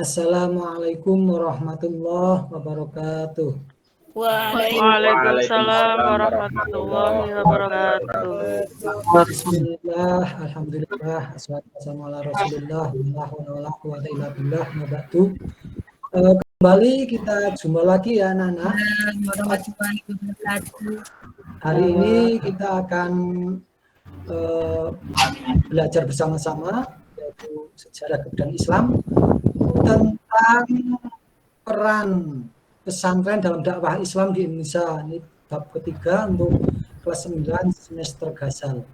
Assalamualaikum warahmatullahi wabarakatuh. Waalaikumsalam warahmatullahi wabarakatuh. Bismillah, alhamdulillah, assalamualaikum warahmatullahi wabarakatuh. Kembali kita jumpa lagi ya anak-anak. Hari ini kita akan belajar bersama-sama yaitu sejarah kebudayaan Islam tentang peran pesantren dalam dakwah Islam di Indonesia. Ini bab ketiga untuk kelas 9 semester Gasal.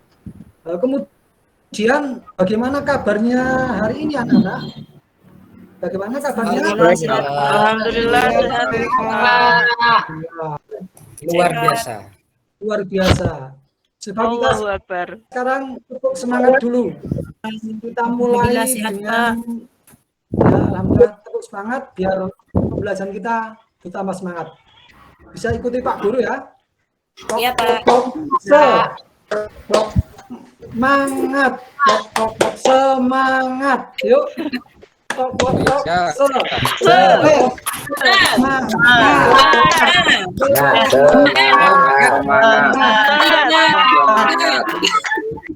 Kemudian bagaimana kabarnya hari ini anak-anak? Bagaimana kabarnya? Alhamdulillah sehat. Luar biasa. Luar biasa. Sebab kita sekarang cukup semangat dulu. Kita mulai dengan alhamdulillah terus semangat biar pembelajaran kita bertambah semangat. Bisa ikuti Pak Guru ya? Iya Pak. Semangat, semangat, yuk.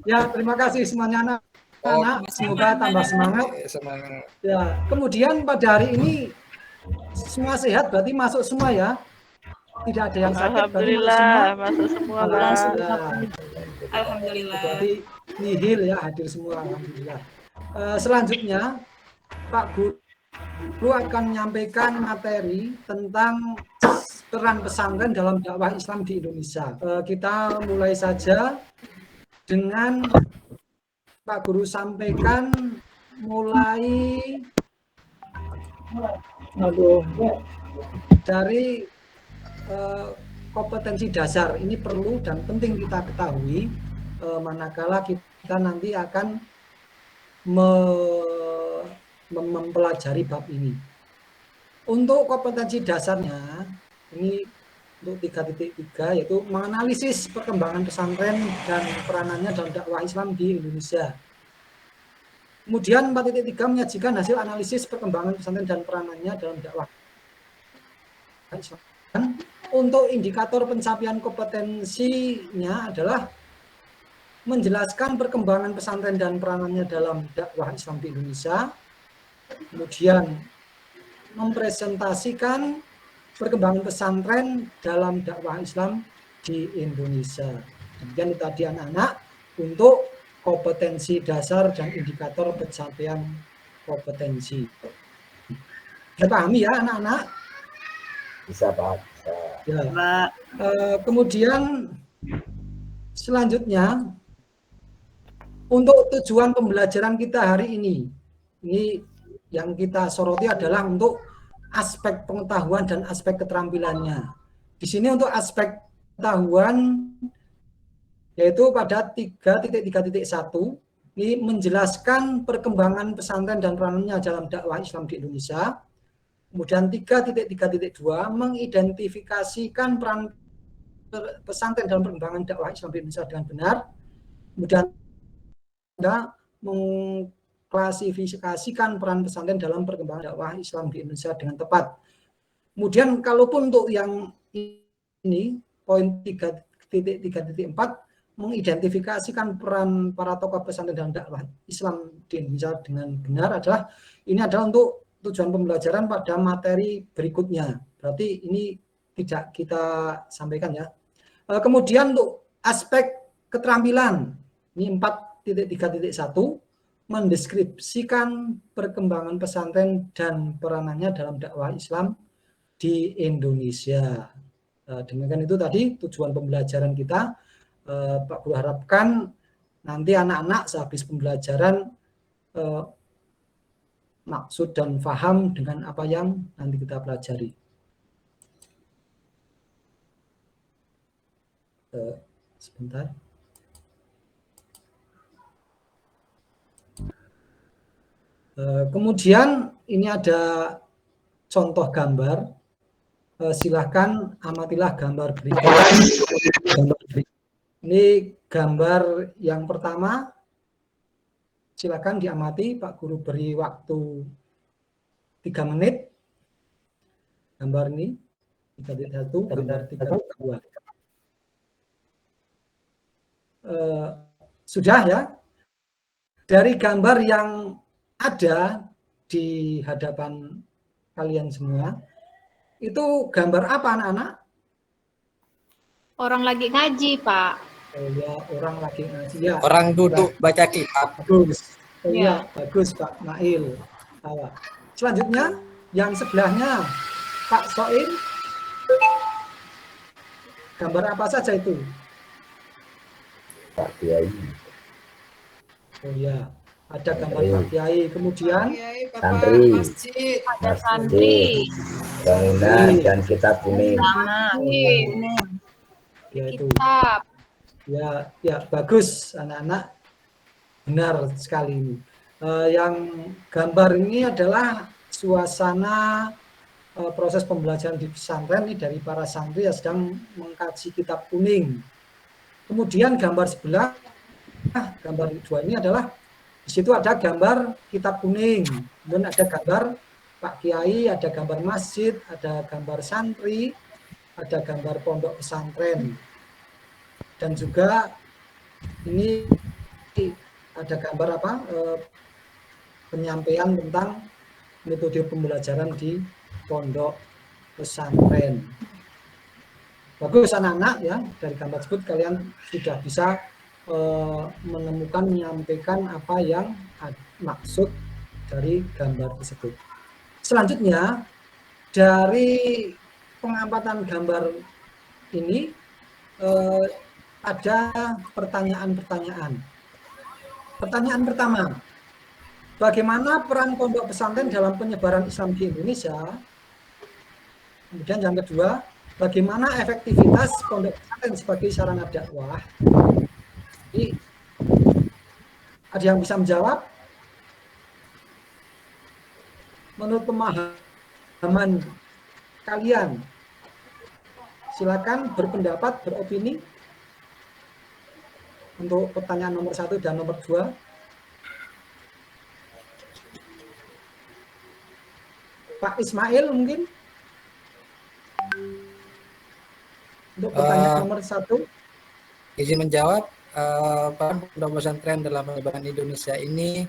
Ya, terima kasih semuanya anak-anak. Semoga tambah semangat. Ya, kemudian pada hari ini semua sehat, berarti masuk semua ya. Tidak ada yang sakit, alhamdulillah masuk semua. Alhamdulillah. Berarti nihil ya, hadir semua, alhamdulillah. Selanjutnya Pak Guru akan menyampaikan materi tentang peran pesantren dalam dakwah Islam di Indonesia. Kita mulai saja dengan Pak Guru sampaikan mulai dari kompetensi dasar. Ini perlu dan penting kita ketahui manakala kita nanti akan mempelajari bab ini. Untuk kompetensi dasarnya ini untuk 3.3 yaitu menganalisis perkembangan pesantren dan peranannya dalam dakwah Islam di Indonesia. Kemudian 4.3 menyajikan hasil analisis perkembangan pesantren dan peranannya dalam dakwah Islam. Untuk indikator pencapaian kompetensinya adalah menjelaskan perkembangan pesantren dan peranannya dalam dakwah Islam di Indonesia. Kemudian mempresentasikan perkembangan pesantren dalam dakwah Islam di Indonesia. Demikian tadi anak-anak untuk kompetensi dasar dan indikator pencapaian kompetensi. Bisa pahami ya anak-anak? Bisa Pak. Ya. Kemudian selanjutnya untuk tujuan pembelajaran kita hari ini yang kita soroti adalah untuk aspek pengetahuan dan aspek keterampilannya. Di sini untuk aspek pengetahuan yaitu pada 3.3.1 ini menjelaskan perkembangan pesantren dan peranannya dalam dakwah Islam di Indonesia. Kemudian 3.3.2 mengidentifikasikan peran pesantren dalam perkembangan dakwah Islam di Indonesia dengan benar. Kemudian mengklasifikasikan peran pesantren dalam perkembangan dakwah Islam di Indonesia dengan tepat. Kemudian kalaupun untuk yang ini poin 3.3.4 mengidentifikasikan peran para tokoh pesantren dalam dakwah Islam di Indonesia dengan benar adalah untuk tujuan pembelajaran pada materi berikutnya. Berarti ini tidak kita sampaikan ya. Kemudian untuk aspek keterampilan ini 4.3.1 mendeskripsikan perkembangan pesantren dan peranannya dalam dakwah Islam di Indonesia. Demikian itu tadi tujuan pembelajaran kita. Pak Guru harapkan nanti anak-anak sehabis pembelajaran maksud dan paham dengan apa yang nanti kita pelajari. Sebentar. Kemudian ini ada contoh gambar. Silahkan amatilah gambar berikut. Ini gambar yang pertama. Silakan diamati, Pak Guru beri waktu 3 menit. Gambar ini 3.1, gambar 3.2. Sudah ya. Dari gambar yang ada di hadapan kalian semua, itu gambar apa anak-anak? Orang lagi ngaji, Pak. Oh ya, orang lagi ngaji ya. Orang duduk baca kitab. Bagus. Oh Ya. iya, bagus Pak Mail. Selanjutnya yang sebelahnya Pak Soim. Gambar apa saja itu? Pak Kiai. Oh ya, ada gambar Pak Kiai. Kemudian Santri. Ada santri. Bangunan dan kitab kuning. Sama. ya itu. Kitab. Ya bagus anak-anak, benar sekali ini. Yang gambar ini adalah suasana proses pembelajaran di pesantren ini dari para santri yang sedang mengkaji kitab kuning. Kemudian gambar sebelah, gambar 2 ini adalah di situ ada gambar kitab kuning, kemudian ada gambar Pak Kiai, ada gambar masjid, ada gambar santri, ada gambar pondok pesantren. Dan juga ini ada gambar apa? Penyampaian tentang metode pembelajaran di pondok pesantren. Bagus anak-anak ya, dari gambar tersebut kalian sudah bisa menemukan, menyampaikan apa yang maksud dari gambar tersebut. Selanjutnya, dari pengamatan gambar ini ada pertanyaan-pertanyaan. Pertanyaan pertama, bagaimana peran pondok pesantren dalam penyebaran Islam di Indonesia? Kemudian yang kedua, bagaimana efektivitas pondok pesantren sebagai sarana dakwah? Jadi, ada yang bisa menjawab? Menurut pemahaman kalian, silakan berpendapat, beropini untuk pertanyaan nomor 1 dan nomor 2. Pak Ismail mungkin untuk pertanyaan nomor 1. Izin menjawab, peran pondok pesantren dalam penyebaran Indonesia ini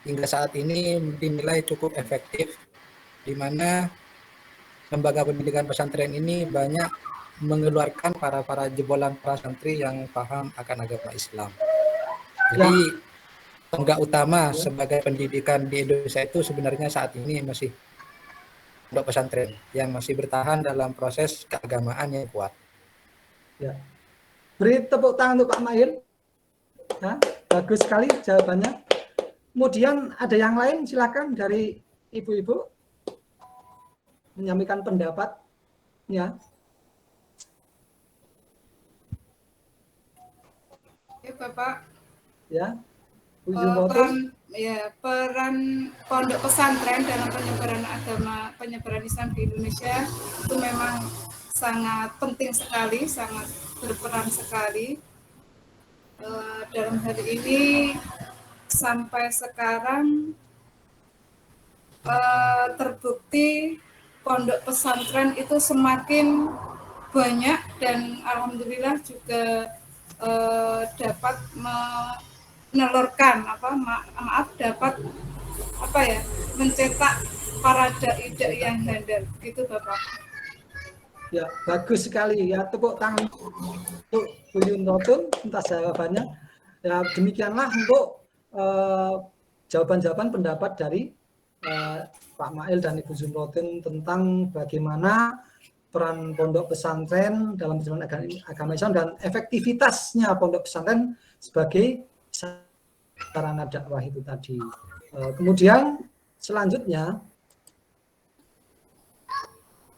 hingga saat ini dinilai cukup efektif, di mana lembaga pendidikan pesantren ini banyak mengeluarkan para jebolan para santri yang paham akan agama Islam. Jadi tonggak utama sebagai pendidikan di Indonesia itu sebenarnya saat ini masih pondok pesantren yang masih bertahan dalam proses keagamaan yang kuat. Ya. Beri tepuk tangan untuk Pak Mahir. Ya, bagus sekali jawabannya. Kemudian ada yang lain, silakan dari ibu-ibu menyampaikan pendapatnya. Ya Bapak. Ya. Peran pondok pesantren dalam penyebaran Islam di Indonesia itu memang sangat penting sekali, sangat berperan sekali. Dalam hal ini sampai sekarang terbukti pondok pesantren itu semakin banyak dan alhamdulillah juga dapat menelurkan dapat mencetak para dai yang handal, gitu Bapak. Ya, bagus sekali ya, tepuk tangan untuk Bu Yunrotun atas jawabannya. Ya, demikianlah untuk jawaban-jawaban pendapat dari Pak Mail dan Ibu Zumrotun tentang bagaimana peran pondok pesantren dalam penyebaran agama Islam dan efektivitasnya pondok pesantren sebagai sarana dakwah itu tadi. Kemudian selanjutnya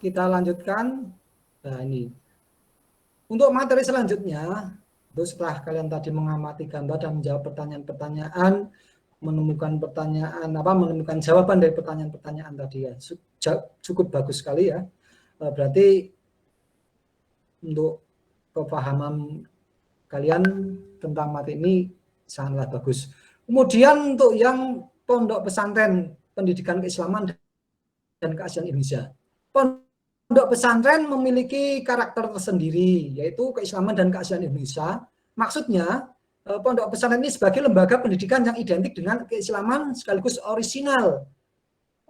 kita lanjutkan. Nah ini untuk materi selanjutnya, setelah kalian tadi mengamati gambar dan menjawab pertanyaan-pertanyaan, menemukan jawaban dari pertanyaan-pertanyaan tadi ya, cukup bagus sekali ya. Berarti untuk kepahaman kalian tentang materi ini sangatlah bagus. Kemudian untuk yang pondok pesantren pendidikan keislaman dan keaslian Indonesia. Pondok pesantren memiliki karakter tersendiri, yaitu keislaman dan keaslian Indonesia. Maksudnya, pondok pesantren ini sebagai lembaga pendidikan yang identik dengan keislaman sekaligus orisinal.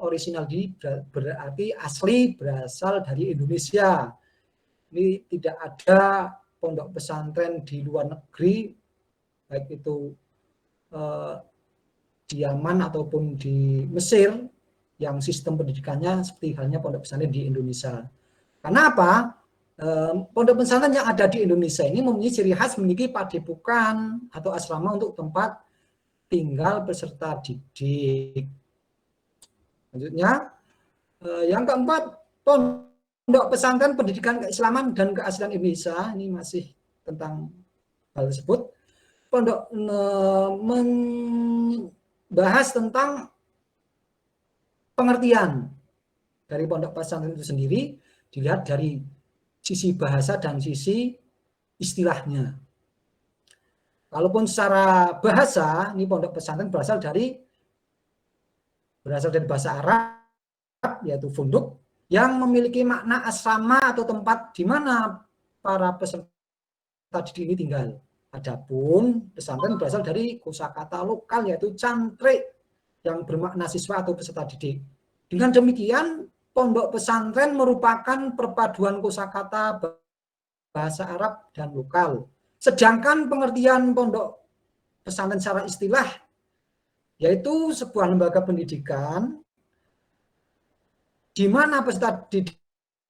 Orisinal ini berarti asli, berasal dari Indonesia. Ini tidak ada pondok pesantren di luar negeri, baik itu di Yaman ataupun di Mesir, yang sistem pendidikannya seperti halnya pondok pesantren di Indonesia. Karena apa? Pondok pesantren yang ada di Indonesia ini memiliki ciri khas memiliki padepokan atau asrama untuk tempat tinggal peserta didik. Selanjutnya, yang keempat, pondok pesantren pendidikan keislaman dan keaslian Indonesia, ini masih tentang hal tersebut. Pondok membahas tentang pengertian dari pondok pesantren itu sendiri, dilihat dari sisi bahasa dan sisi istilahnya. Walaupun secara bahasa, ini pondok pesantren berasal dari bahasa Arab, yaitu funduk, yang memiliki makna asrama atau tempat di mana para peserta didik ini tinggal. Adapun pesantren berasal dari kosakata lokal, yaitu cantrik, yang bermakna siswa atau peserta didik. Dengan demikian, pondok pesantren merupakan perpaduan kosakata bahasa Arab dan lokal. Sedangkan pengertian pondok pesantren secara istilah yaitu sebuah lembaga pendidikan di mana peserta didik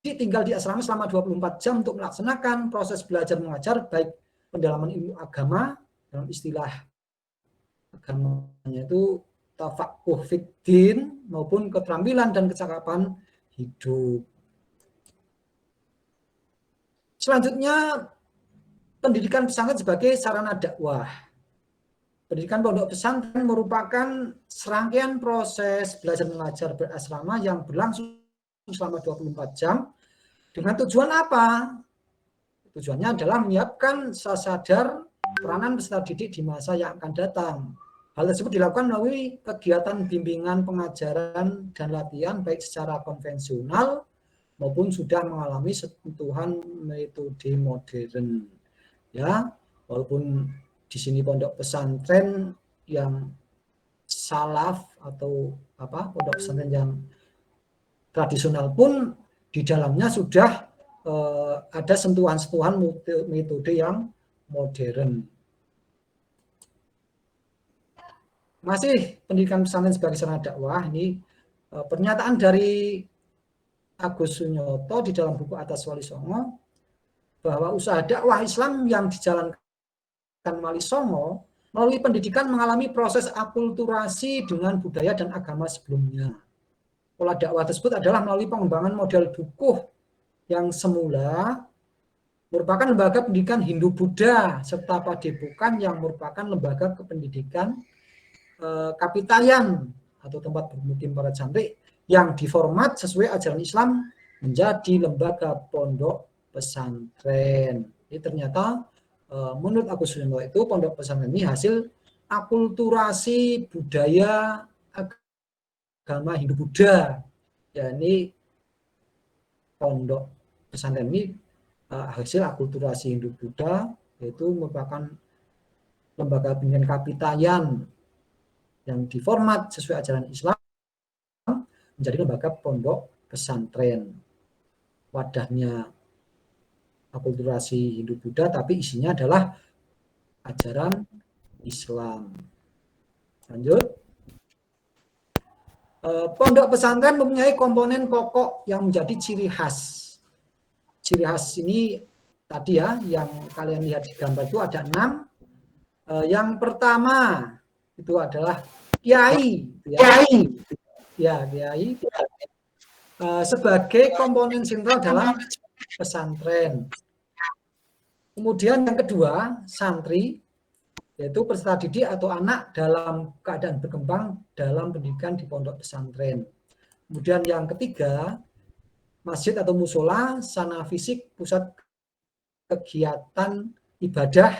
tinggal di asrama selama 24 jam untuk melaksanakan proses belajar mengajar, baik pendalaman ilmu agama, dalam istilah agamanya itu tafakuh fiddin, maupun keterampilan dan kecakapan hidup. Selanjutnya, pendidikan pesantren sebagai sarana dakwah. Pendidikan pondok pesantren merupakan serangkaian proses belajar mengajar berasrama yang berlangsung selama 24 jam. Dengan tujuan apa? Tujuannya adalah menyiapkan sadar peranan peserta didik di masa yang akan datang. Hal tersebut dilakukan melalui kegiatan bimbingan, pengajaran, dan latihan baik secara konvensional maupun sudah mengalami sentuhan metode modern. Ya, walaupun di sini pondok pesantren yang salaf atau pondok pesantren yang tradisional pun di dalamnya sudah ada sentuhan-sentuhan metode yang modern. Masih pendidikan pesantren sebagai sarana dakwah, ini pernyataan dari Agus Sunyoto di dalam buku Atas Wali Songo bahwa usaha dakwah Islam yang dijalankan Wali Songo melalui pendidikan mengalami proses akulturasi dengan budaya dan agama sebelumnya. Pola dakwah tersebut adalah melalui pengembangan model dukuh yang semula merupakan lembaga pendidikan Hindu-Buddha serta padepokan yang merupakan lembaga kependidikan kapitayan atau tempat bermukim para cantrik yang diformat sesuai ajaran Islam menjadi lembaga pondok pesantren. Ini ternyata menurut Agus Sunyoto itu pondok pesantren ini hasil akulturasi budaya agama Hindu-Buddha. Ya, ini pondok pesantren ini hasil akulturasi Hindu-Buddha, yaitu merupakan lembaga pendidikan kapitayan yang diformat sesuai ajaran Islam menjadi lembaga pondok pesantren. Wadahnya akulturasi Hindu-Buddha, tapi isinya adalah ajaran Islam. Lanjut. Pondok pesantren mempunyai komponen pokok yang menjadi ciri khas. Ciri khas ini tadi ya, yang kalian lihat di gambar itu ada 6. Yang pertama itu adalah kiai. Ya, kiai. Sebagai komponen sentral dalam pesantren. Kemudian yang kedua, santri, yaitu peserta didik atau anak dalam keadaan berkembang dalam pendidikan di pondok pesantren. Kemudian yang ketiga, masjid atau musola, sana fisik, pusat kegiatan ibadah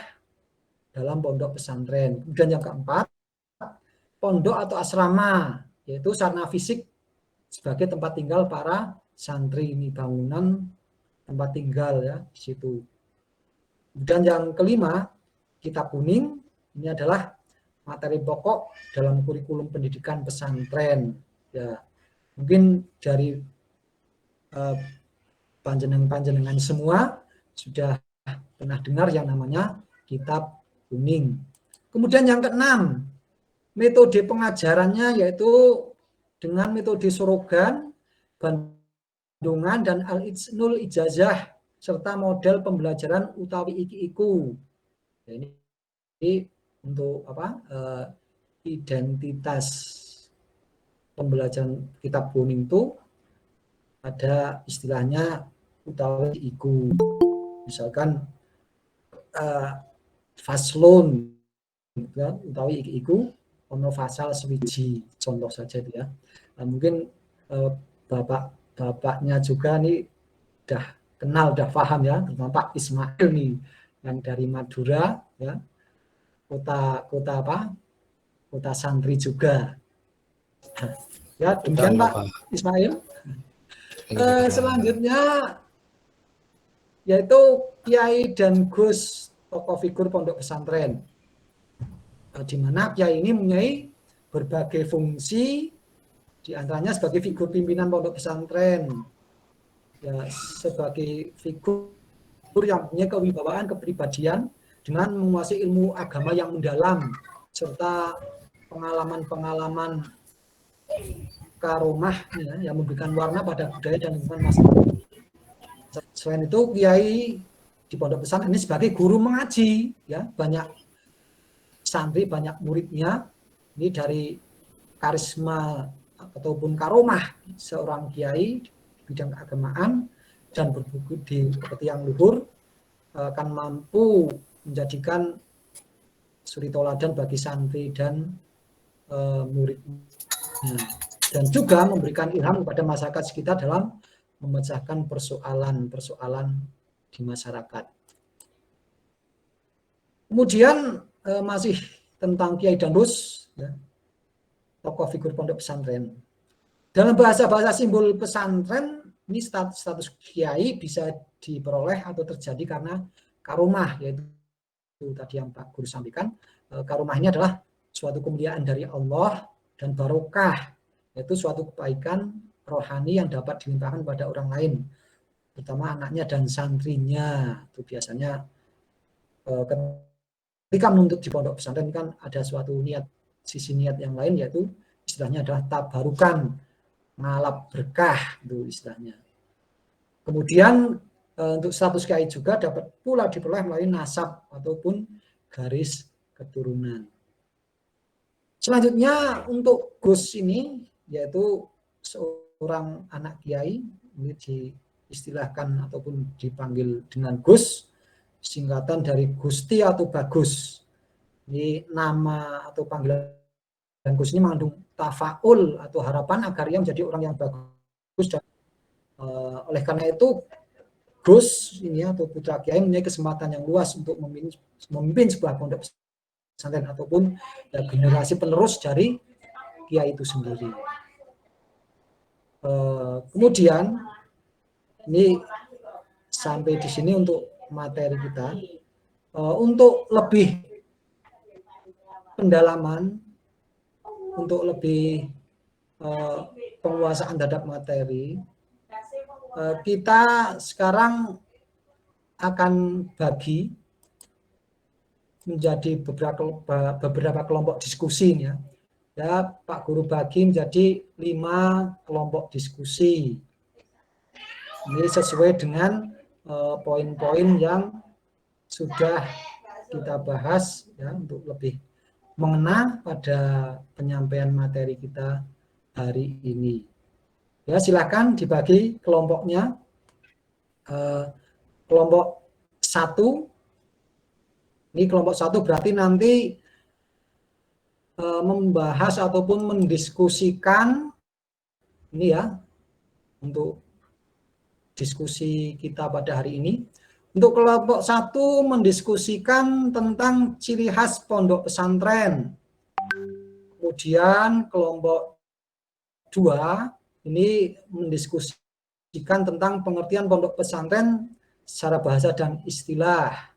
dalam pondok pesantren. Kemudian yang keempat, pondok atau asrama, yaitu sarana fisik sebagai tempat tinggal para santri. Ini bangunan tempat tinggal ya di situ. Dan yang kelima, kitab kuning ini adalah materi pokok dalam kurikulum pendidikan pesantren. Ya, mungkin dari panjenengan semua sudah pernah dengar yang namanya kitab kuning. Kemudian yang keenam, metode pengajarannya yaitu dengan metode Sorogan, Bandungan, dan Al-Ijnul Ijazah, serta model pembelajaran utawi iki-iku. Ya, ini untuk identitas pembelajaran kitab kuning itu ada istilahnya utawi iku. Misalkan faslun ya, utawi iku ono fasal swiji, contoh saja itu ya. Nah, mungkin bapaknya juga nih udah kenal, udah paham ya, tentang Pak Ismail nih yang dari Madura ya, kota santri juga. Ya, demikian Pak Ismail. Selanjutnya yaitu Kiai dan Gus, tokoh figur pondok pesantren, di mana Kiai ini mempunyai berbagai fungsi, di antaranya sebagai figur pimpinan pondok pesantren, ya, sebagai figur yang punya kewibawaan kepribadian dengan menguasai ilmu agama yang mendalam serta pengalaman-pengalaman karomah ya, yang memberikan warna pada budaya dan lingkungan masyarakat. Selain itu, Kiai di pondok pesantren ini sebagai guru mengaji, ya, banyak santri, banyak muridnya. Ini dari karisma ataupun karomah seorang kiai di bidang keagamaan dan berbudi pekerti yang luhur akan mampu menjadikan suri toladan bagi santri dan muridnya, dan juga memberikan ilham kepada masyarakat sekitar dalam memecahkan persoalan-persoalan di masyarakat. Kemudian masih tentang Kiai dan Gus, ya, tokoh figur pondok pesantren. Dalam bahasa-bahasa simbol pesantren, ini status Kiai bisa diperoleh atau terjadi karena karomah, yaitu tadi yang Pak Guru sampaikan. Karomah ini adalah suatu kemuliaan dari Allah, dan barokah, yaitu suatu kebaikan rohani yang dapat dilimpahkan pada orang lain, terutama anaknya dan santrinya. Itu biasanya ketika menuntut di pondok pesantren kan ada suatu niat, sisi niat yang lain, yaitu istilahnya adalah tabarukan, ngalap berkah, itu istilahnya. Kemudian untuk status kiai juga dapat pula diperoleh melalui nasab ataupun garis keturunan. Selanjutnya untuk Gus ini, yaitu seorang anak kiai, ini diistilahkan ataupun dipanggil dengan Gus, singkatan dari Gusti atau Bagus. Ini nama atau panggilan Gus ini mengandung tafaul atau harapan agar ia menjadi orang yang bagus. Dan oleh karena itu Gus ini atau putra kiai mempunyai kesempatan yang luas untuk memimpin sebuah pondok pesantren ataupun generasi penerus dari kiai itu sendiri. Kemudian ini sampai di sini untuk materi kita. Untuk lebih pendalaman, untuk lebih penguasaan terhadap materi, kita sekarang akan bagi menjadi beberapa kelompok diskusi ya. Ya, Pak Guru bagi menjadi 5 kelompok diskusi. Ini sesuai dengan poin-poin yang sudah kita bahas ya, untuk lebih mengena pada penyampaian materi kita hari ini. Ya, silakan dibagi kelompoknya. Kelompok 1. Ini kelompok 1 berarti nanti membahas ataupun mendiskusikan ini ya, untuk diskusi kita pada hari ini. Untuk kelompok 1 mendiskusikan tentang ciri khas pondok pesantren. Kemudian kelompok 2 ini mendiskusikan tentang pengertian pondok pesantren secara bahasa dan istilah.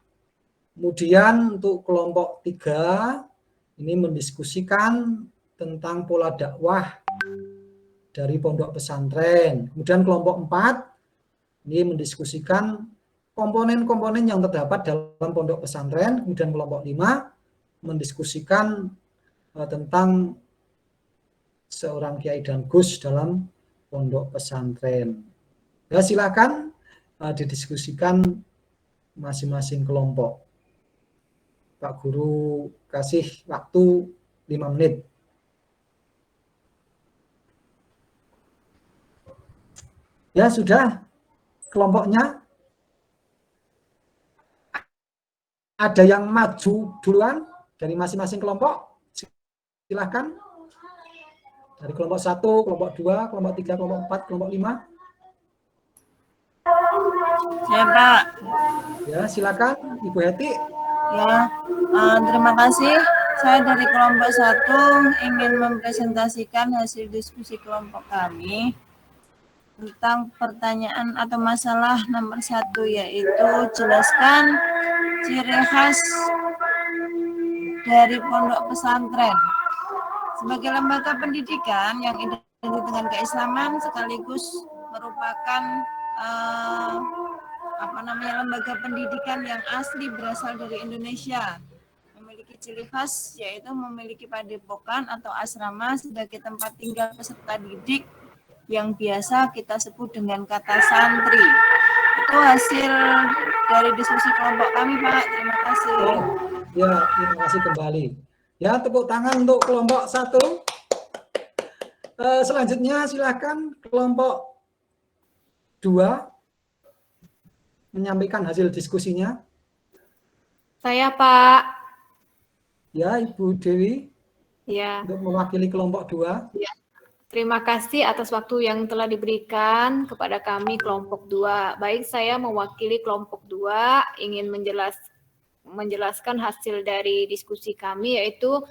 Kemudian untuk kelompok 3 ini mendiskusikan tentang pola dakwah dari pondok pesantren. Kemudian kelompok 4 ini mendiskusikan komponen-komponen yang terdapat dalam pondok pesantren. Kemudian kelompok 5 mendiskusikan tentang seorang kiai dan gus dalam pondok pesantren. Ya, silakan didiskusikan masing-masing kelompok. Pak Guru kasih waktu 5 menit. Ya, sudah kelompoknya. Ada yang maju duluan dari masing-masing kelompok? Silahkan. Dari kelompok 1, kelompok 2, kelompok 3, kelompok 4, kelompok 5. Ya Pak. Ya, silakan Ibu Heti. Ya, terima kasih. Saya dari kelompok 1 ingin mempresentasikan hasil diskusi kelompok kami tentang pertanyaan atau masalah nomor 1, yaitu jelaskan ciri khas dari pondok pesantren. Sebagai lembaga pendidikan yang identik dengan keislaman sekaligus merupakan lembaga pendidikan yang asli berasal dari Indonesia, memiliki ciri khas yaitu memiliki padepokan atau asrama sebagai tempat tinggal peserta didik yang biasa kita sebut dengan kata santri. Itu hasil dari diskusi kelompok kami, Pak. Terima kasih. Ya, terima kasih kembali. Ya, tepuk tangan untuk kelompok 1. Selanjutnya silakan kelompok 2 menyampaikan hasil diskusinya. Saya, Pak. Ya, Ibu Dewi. Ya. Untuk mewakili kelompok 2. Ya. Terima kasih atas waktu yang telah diberikan kepada kami kelompok 2. Baik, saya mewakili kelompok 2 ingin menjelaskan hasil dari diskusi kami, yaitu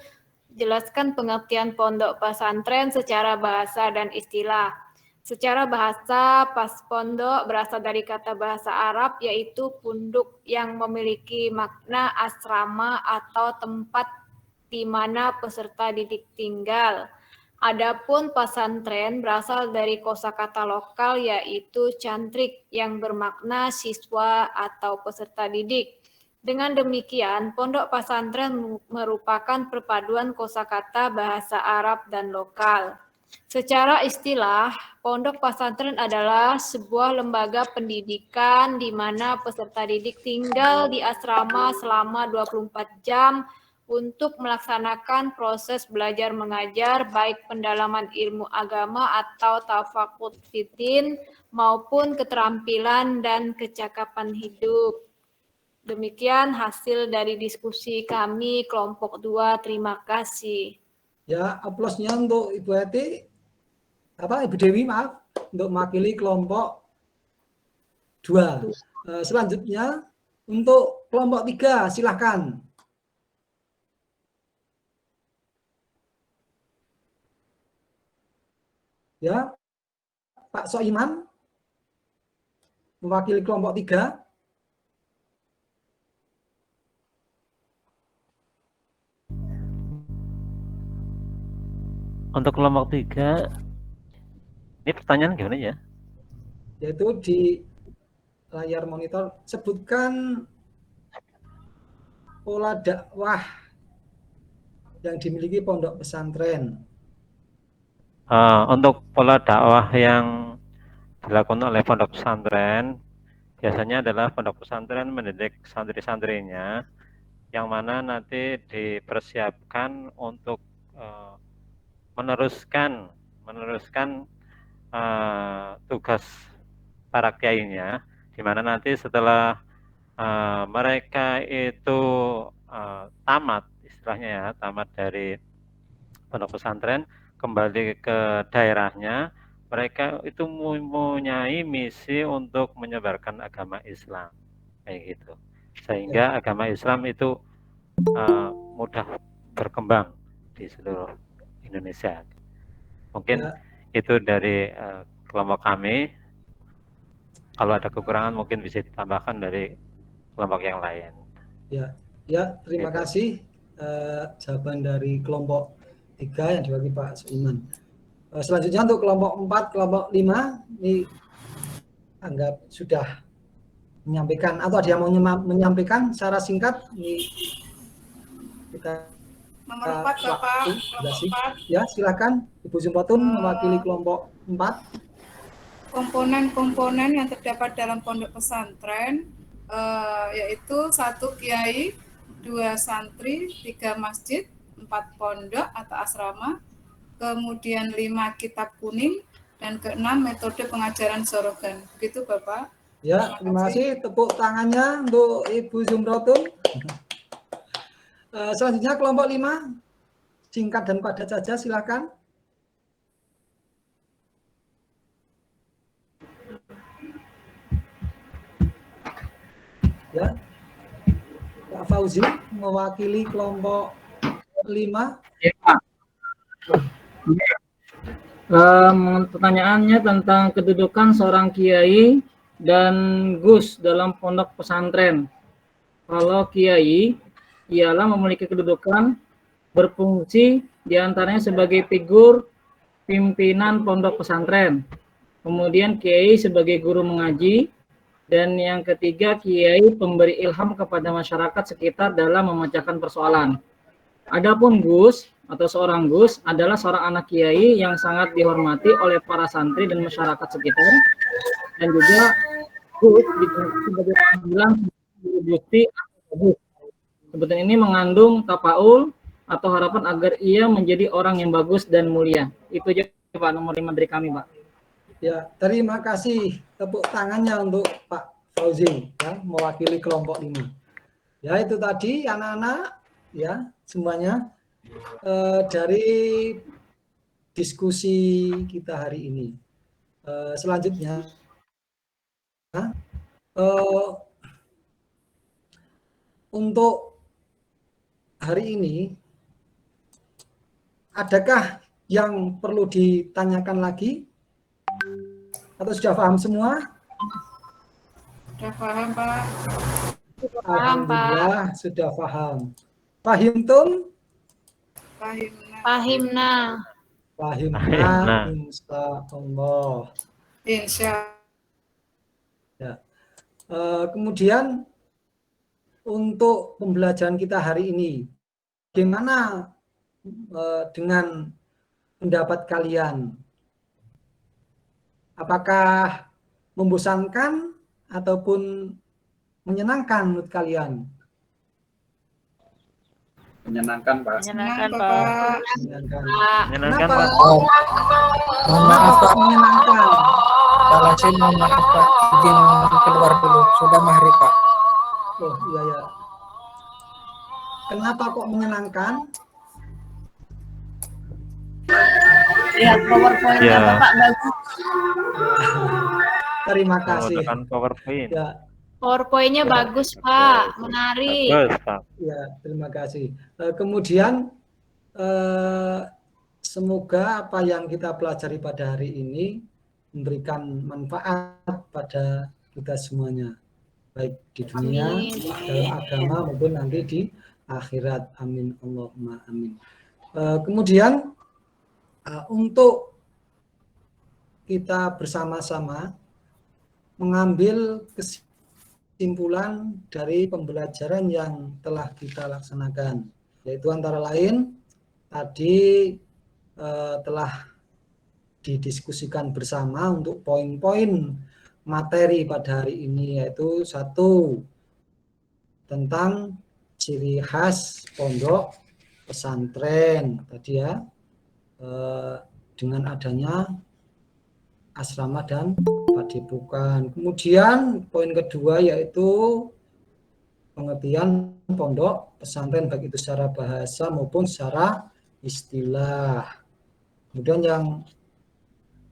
jelaskan pengertian pondok pesantren secara bahasa dan istilah. Secara bahasa, pondok berasal dari kata bahasa Arab, yaitu punduk yang memiliki makna asrama atau tempat di mana peserta didik tinggal. Adapun pesantren berasal dari kosakata lokal, yaitu cantrik yang bermakna siswa atau peserta didik. Dengan demikian, pondok pesantren merupakan perpaduan kosakata bahasa Arab dan lokal. Secara istilah, pondok pesantren adalah sebuah lembaga pendidikan di mana peserta didik tinggal di asrama selama 24 jam untuk melaksanakan proses belajar mengajar, baik pendalaman ilmu agama atau tafaqud fiddin maupun keterampilan dan kecakapan hidup. Demikian hasil dari diskusi kami kelompok 2. Terima kasih. Ya, aplausnya untuk Ibu Heti. Ibu Dewi, maaf, untuk mewakili kelompok 2. Selanjutnya untuk kelompok 3, silakan. Ya, Pak Soiman mewakili kelompok 3. Untuk kelompok 3, ini pertanyaan gimana ya? Yaitu di layar monitor, sebutkan pola dakwah yang dimiliki pondok pesantren. Untuk pola dakwah yang dilakukan oleh pondok pesantren, biasanya adalah pondok pesantren mendidik santri-santrinya, yang mana nanti dipersiapkan untuk meneruskan tugas para kiainya, di mana nanti setelah mereka itu tamat, istilahnya ya, tamat dari pondok pesantren, kembali ke daerahnya, mereka itu mempunyai misi untuk menyebarkan agama Islam, kayak gitu, sehingga agama Islam itu mudah berkembang di seluruh Indonesia. Mungkin Itu dari kelompok kami. Kalau ada kekurangan mungkin bisa ditambahkan dari kelompok yang lain. Ya, terima kasih jawaban dari kelompok 3 yang diwakili Pak Suiman. Selanjutnya untuk kelompok 4, kelompok 5 ini anggap sudah menyampaikan atau ada yang mau menyampaikan secara singkat. Ini kita Nomor 4 Bapak, kelompok 4. Ya, silakan Ibu Zumpatun mewakili kelompok 4. Komponen-komponen yang terdapat dalam pondok pesantren yaitu 1 kiai, 2 santri, 3 masjid, 4 pondok atau asrama, kemudian 5 kitab kuning, dan ke-6 metode pengajaran sorogan. Begitu Bapak. Ya, terima kasih. Tepuk tangannya untuk Ibu Zumratun. Selanjutnya kelompok 5, singkat dan padat saja, silakan. Ya, Pak Fauzi mewakili kelompok 5. Pertanyaannya tentang kedudukan seorang kiai dan gus dalam pondok pesantren. Kalau kiai ialah memiliki kedudukan berfungsi diantaranya sebagai figur pimpinan pondok pesantren, kemudian kiai sebagai guru mengaji, dan yang ketiga kiai pemberi ilham kepada masyarakat sekitar dalam memecahkan persoalan. Adapun gus atau seorang gus adalah seorang anak kiai yang sangat dihormati oleh para santri dan masyarakat sekitar, dan juga gus sebagai panggilan bukti gus. Sebutan ini mengandung tapaul atau harapan agar ia menjadi orang yang bagus dan mulia. Itu aja Pak, nomor 5 dari kami, Pak. Ya, terima kasih. Tepuk tangannya untuk Pak Fauzi ya, mewakili kelompok 5. Ya, itu tadi anak-anak ya semuanya dari diskusi kita hari ini. Selanjutnya untuk hari ini adakah yang perlu ditanyakan lagi? Atau sudah paham semua? Sudah paham Pak. Alhamdulillah sudah paham. Fahimtum? Fahimna. Insyaallah. Ya. Kemudian untuk pembelajaran kita hari ini, bagaimana dengan pendapat kalian? Apakah membosankan ataupun menyenangkan menurut kalian? Menyenangkan, Pak. Menyenangkan, Pak. Menyenangkan, Pak. Mohon maaf, Pak. Menyenangkan. Pak Lasin, mohon maaf, Pak. Izin keluar dulu. Sudah maghrib, Pak. Oh, iya ya. Kenapa kok menyenangkan? Lihat PowerPoint-nya Ya. Bapak bagus. Terima kasih. Menggunakan PowerPoint. Ya, PowerPoint-nya bagus, Pak. Menarik. Bagus, Pak. ya, terima kasih. Kemudian semoga apa yang kita pelajari pada hari ini memberikan manfaat pada kita semuanya, baik di dunia, dalam agama maupun nanti di akhirat. Amin Allahumma amin. Kemudian untuk kita bersama-sama mengambil kesimpulan dari pembelajaran yang telah kita laksanakan, yaitu antara lain tadi telah didiskusikan bersama untuk poin-poin materi pada hari ini, yaitu 1 tentang ciri khas pondok pesantren tadi ya, dengan adanya asrama dan padepokan. Kemudian poin kedua yaitu pengertian pondok pesantren baik itu secara bahasa maupun secara istilah. Kemudian yang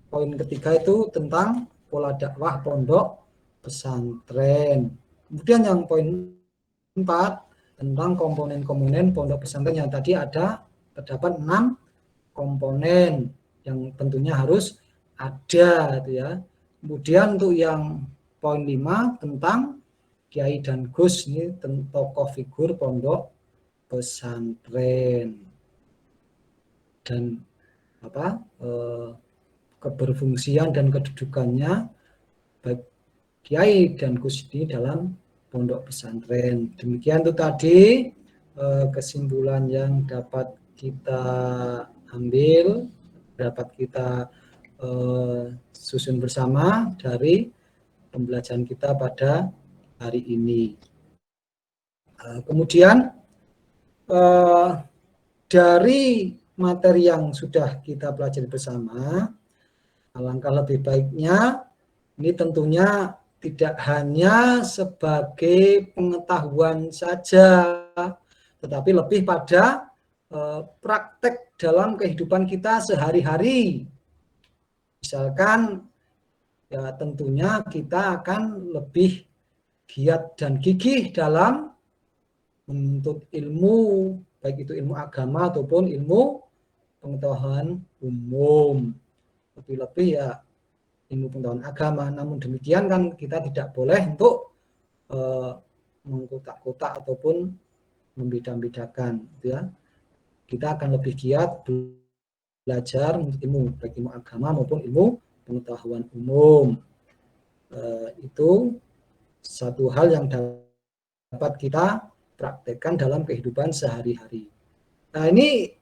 poin ketiga itu tentang pola dakwah pondok pesantren. Kemudian yang poin 4 tentang komponen-komponen pondok pesantren yang tadi terdapat 6 komponen, yang tentunya harus ada gitu ya. Kemudian untuk yang poin 5 tentang Kiai dan Gus, ini tokoh figur pondok pesantren dan keberfungsian dan kedudukannya baik Kiai dan Gus ini dalam pondok pesantren. Demikian itu tadi kesimpulan yang dapat kita ambil, dapat kita susun bersama dari pembelajaran kita pada hari ini. Kemudian dari materi yang sudah kita pelajari bersama, alangkah lebih baiknya ini tentunya tidak hanya sebagai pengetahuan saja, tetapi lebih pada praktek dalam kehidupan kita sehari-hari. Misalkan ya tentunya kita akan lebih giat dan gigih dalam menuntut ilmu, baik itu ilmu agama ataupun ilmu pengetahuan umum. Lebih-lebih ya ilmu pengetahuan agama. Namun demikian kan kita tidak boleh untuk mengkotak-kotak ataupun membeda-bedakan, gitu ya. Kita akan lebih giat belajar ilmu, baik ilmu agama maupun ilmu pengetahuan umum. Itu satu hal yang dapat kita praktekkan dalam kehidupan sehari-hari. Nah, ini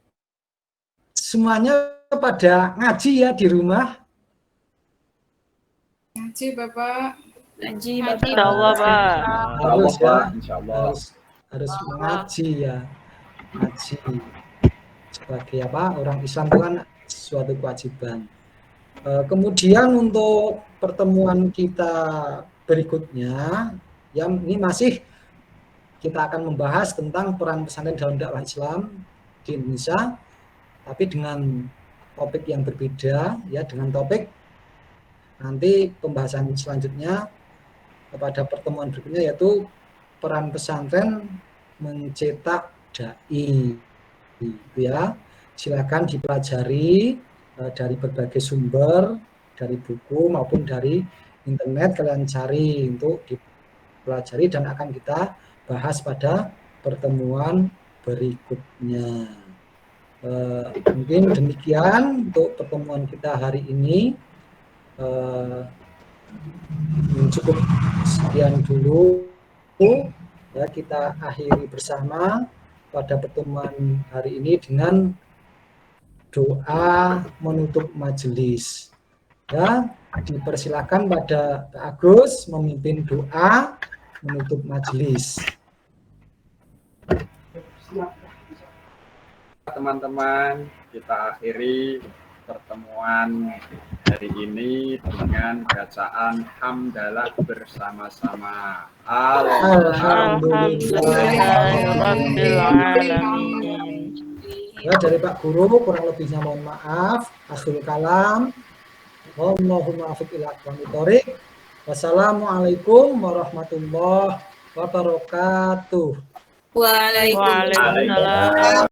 semuanya pada ngaji ya di rumah. Ngaji Bapak. Ngaji Insya Allah, Pak. Harus ya, Insyaallah. harus mengaji ya. Ngaji sebagai orang Islam itu kan suatu kewajiban. Kemudian untuk pertemuan kita berikutnya, yang ini masih kita akan membahas tentang peran pesantren dalam dakwah Islam di Indonesia, tapi dengan topik yang berbeda ya, dengan topik nanti pembahasan selanjutnya pada pertemuan berikutnya yaitu peran pesantren mencetak dai. Ya, silakan dipelajari dari berbagai sumber, dari buku maupun dari internet, kalian cari untuk dipelajari dan akan kita bahas pada pertemuan berikutnya. Mungkin demikian untuk pertemuan kita hari ini. Cukup sekian dulu ya, kita akhiri bersama pada pertemuan hari ini dengan doa menutup majelis. Ya, dipersilakan pada Pak Agus memimpin doa menutup majelis. Teman-teman, kita akhiri pertemuan hari ini dengan bacaan hamdalah bersama-sama. Alhamdulillahirrabbilalamin. Ya, dari Pak Guru kurang lebihnya mohon maaf. Akhirul kalam. Allahumma afiq ila aqwamit thoriq. Wassalamualaikum warahmatullahi wabarakatuh. Waalaikumsalam. Waalaikumsalam.